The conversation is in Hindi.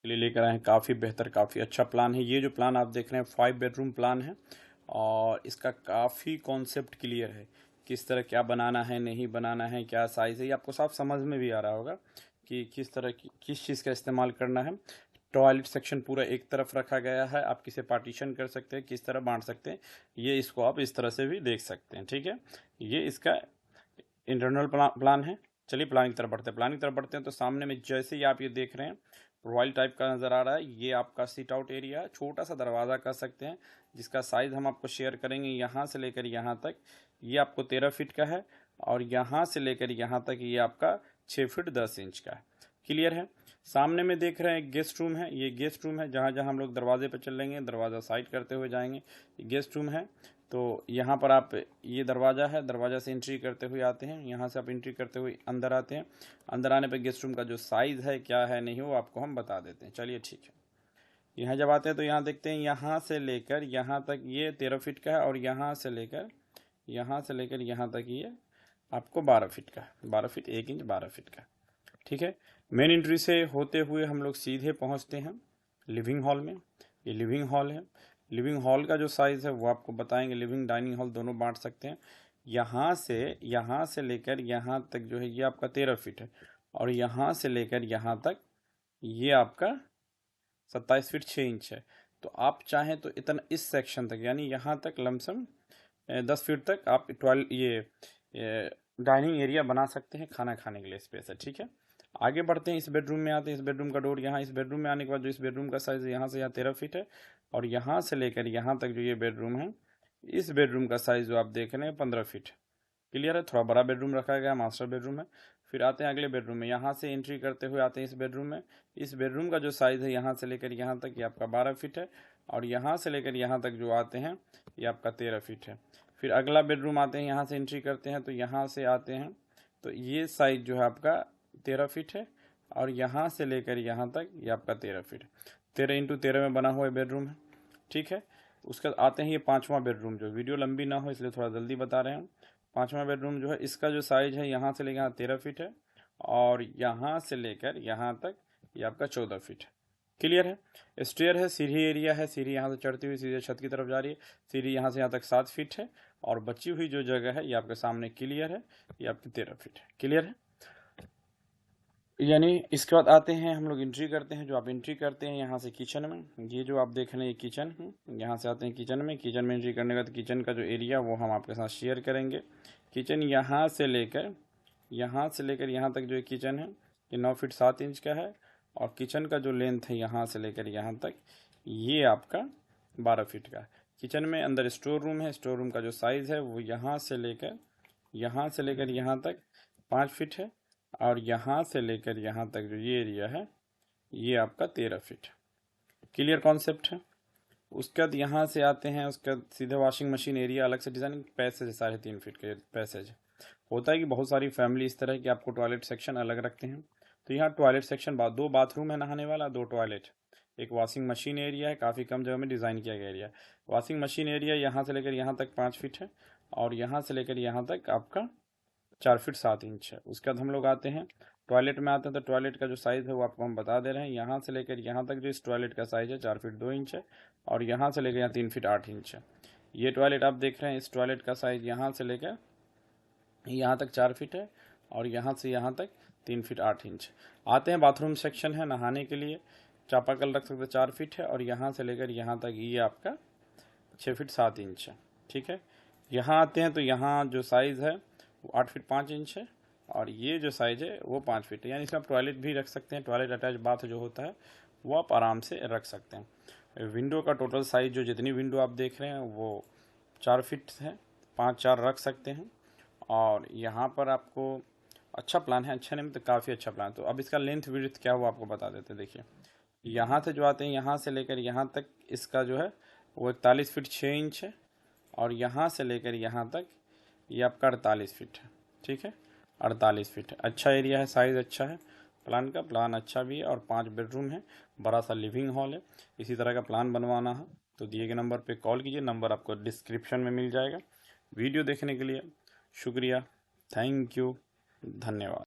लिए लेकर आए हैं। काफ़ी बेहतर, काफ़ी अच्छा प्लान है। ये जो प्लान आप देख रहे हैं 5 बेडरूम प्लान है और इसका काफ़ी कॉन्सेप्ट क्लियर है, किस तरह क्या बनाना है, नहीं बनाना है, क्या साइज़ है, ये आपको साफ समझ में भी आ रहा होगा कि किस तरह की किस चीज़ का इस्तेमाल करना है। टॉयलेट सेक्शन पूरा एक तरफ रखा गया है, आप किसे पार्टीशन कर सकते हैं, किस तरह बांट सकते हैं, ये इसको आप इस तरह से भी देख सकते हैं। ठीक है, ये इसका इंटरनल प्लान है। चलिए प्लान की तरफ बढ़ते हैं। प्लान की तरफ बढ़ते हैं तो सामने में जैसे ही आप ये देख रहे हैं रॉयल टाइप का नज़र आ रहा है, ये आपका सीट आउट एरिया है। छोटा सा दरवाज़ा कह सकते हैं, जिसका साइज़ हम आपको शेयर करेंगे। यहाँ से लेकर यहाँ तक ये आपको 13 फीट का है और यहाँ से लेकर यहाँ तक ये आपका 6 फीट 10 इंच का है। क्लियर है। सामने में देख रहे हैं गेस्ट रूम है, ये गेस्ट रूम है। जहाँ जहाँ हम लोग दरवाजे पर चलेंगे, दरवाज़ा साइड करते हुए जाएंगे, गेस्ट रूम है। तो यहाँ पर आप ये दरवाज़ा है, दरवाज़ा से एंट्री करते हुए आते हैं, यहाँ से आप एंट्री करते हुए अंदर आते हैं। अंदर आने पर गेस्ट रूम का जो साइज़ है, क्या है, नहीं, वो आपको हम बता देते हैं। चलिए ठीक है। यहाँ जब आते हैं तो यहाँ देखते हैं, यहाँ से लेकर यहाँ तक ये 13 फीट का है और यहाँ से लेकर यहाँ तक ये आपको 12 फीट का है। 12 फीट 1 इंच 12 फीट का। ठीक है। मेन एंट्री से होते हुए हम लोग सीधे पहुँचते हैं लिविंग हॉल में। ये लिविंग हॉल है। लिविंग हॉल का जो साइज़ है वो आपको बताएंगे। लिविंग डाइनिंग हॉल दोनों बांट सकते हैं। यहाँ से लेकर यहाँ तक जो है ये आपका 13 फीट है और यहाँ से लेकर यहाँ तक ये आपका 27 फीट 6 इंच है। तो आप चाहें तो इतना इस सेक्शन तक, यानी यहाँ तक लमसम 10 फीट तक आप ये डाइनिंग एरिया बना सकते हैं, खाना खाने के लिए स्पेस है। ठीक है। आगे बढ़ते हैं, इस बेडरूम में आते हैं। इस बेडरूम का डोर यहाँ, इस बेडरूम में आने के बाद जो इस बेडरूम का साइज़ यहाँ से यहाँ 13 फीट है और यहाँ से लेकर यहाँ तक जो ये बेडरूम है, इस बेडरूम का साइज़ जो आप देख रहे हैं 15 फीट। क्लियर है। थोड़ा बड़ा बेडरूम रखा गया, मास्टर बेडरूम है। फिर आते हैं अगले बेडरूम में। यहाँ से एंट्री करते हुए आते हैं इस बेडरूम में। इस बेडरूम का जो साइज़ है यहाँ से लेकर यहाँ तक ये आपका 12 फीट है और यहाँ से लेकर यहाँ तक जो आते हैं ये आपका 13 फीट है। फिर अगला बेडरूम आते हैं, यहाँ से एंट्री करते हैं तो यहाँ से आते हैं तो ये साइज़ जो है आपका 13 फीट है और यहाँ से लेकर यहाँ तक ये आपका 13 फीट है। 13 इंटू 13 में बना हुआ बेडरूम है। ठीक है। उसके बाद आते हैं ये 5वां बेडरूम। जो वीडियो लंबी ना हो इसलिए थोड़ा जल्दी बता रहे हैं। 5वां बेडरूम जो है इसका जो साइज है यहाँ से लेकर यहाँ 13 फीट है और यहाँ से लेकर यहाँ तक ये आपका 14 फीट है। क्लियर है। स्टेयर है, सीढ़ी एरिया है। सीढ़ी यहाँ से चढ़ती हुई सीधे छत की तरफ जा रही है। सीढ़ी यहाँ से यहाँ तक 7 फीट है और बची हुई जो जगह है ये आपके सामने क्लियर है, ये आपकी 13 फीट है। क्लियर है। यानी इसके बाद आते हैं हम लोग एंट्री करते हैं। जो आप एंट्री करते हैं यहाँ से किचन में, ये जो आप देख रहे हैं ये किचन है। यहाँ से आते हैं किचन में। किचन में एंट्री करने के बाद किचन का जो एरिया वो हम आपके साथ शेयर करेंगे। किचन यहाँ से लेकर यहाँ तक जो किचन है ये 9 फीट 7 इंच का है और किचन का जो लेंथ है यहाँ से लेकर यहाँ तक ये आपका 12 फीट का है। किचन में अंदर स्टोर रूम है। स्टोर रूम का जो साइज़ है वो यहाँ से लेकर यहाँ तक 5 फीट है और यहाँ से लेकर यहाँ तक जो ये एरिया है ये आपका 13 फीट। क्लियर कॉन्सेप्ट है। उसके बाद यहाँ से आते हैं, उसके बाद सीधे वॉशिंग मशीन एरिया अलग से डिज़ाइन, पैसेज 3.5 फीट के पैसेज। होता है कि बहुत सारी फैमिली इस तरह की आपको टॉयलेट सेक्शन अलग रखते हैं। तो यहाँ टॉयलेट सेक्शन 2 बाथरूम है नहाने वाला, 2 टॉयलेट, एक वॉशिंग मशीन एरिया है। काफ़ी कम जगह में डिज़ाइन किया गया एरिया। वॉशिंग मशीन एरिया यहाँ से लेकर यहाँ तक 5 फीट है और यहाँ से लेकर यहाँ तक आपका 4 फीट 7 इंच है। उसके बाद हम लोग आते हैं टॉयलेट में आते हैं तो टॉयलेट का जो साइज़ है वो आपको हम बता दे रहे हैं। यहाँ से लेकर यहाँ तक जो इस टॉयलेट का साइज़ है 4 फीट 2 इंच है और यहाँ से लेकर यहाँ 3 फीट 8 इंच है। ये टॉयलेट आप देख रहे हैं, इस टॉयलेट का साइज़ यहाँ से लेकर यहाँ तक 4 फीट है और यहाँ से यहाँ तक 3 फीट 8 इंच। आते हैं बाथरूम सेक्शन है नहाने के लिए। चापाकल रख सकते 4 फीट है और यहाँ से लेकर यहाँ तक ये आपका 6 फीट 7 इंच है। ठीक है। यहाँ आते हैं तो यहाँ जो साइज़ है वो 8 फीट 5 इंच है और ये जो साइज़ है वो 5 फीट है। यानी इसमें आप टॉयलेट भी रख सकते हैं। टॉयलेट अटैच बाथ जो होता है वो आप आराम से रख सकते हैं। विंडो का टोटल साइज़ जो जितनी विंडो आप देख रहे हैं वो 4 फीट है, 5-4 रख सकते हैं। और यहाँ पर आपको अच्छा प्लान है, अच्छा नहीं तो काफ़ी अच्छा प्लान। तो अब इसका लेंथ विड्थ क्या हुआ आपको बता देते। देखिए यहाँ से जो आते हैं यहाँ से लेकर यहाँ तक इसका जो है वो 41 फीट 6 इंच है और यहाँ से लेकर यहाँ तक ये आपका 48 फीट है। ठीक है, 48 फीट है। अच्छा एरिया है, साइज़ अच्छा है प्लान का। प्लान अच्छा भी है और 5 बेडरूम है, बड़ा सा लिविंग हॉल है। इसी तरह का प्लान बनवाना है तो दिए गए नंबर पे कॉल कीजिए। नंबर आपको डिस्क्रिप्शन में मिल जाएगा। वीडियो देखने के लिए शुक्रिया, थैंक यू, धन्यवाद।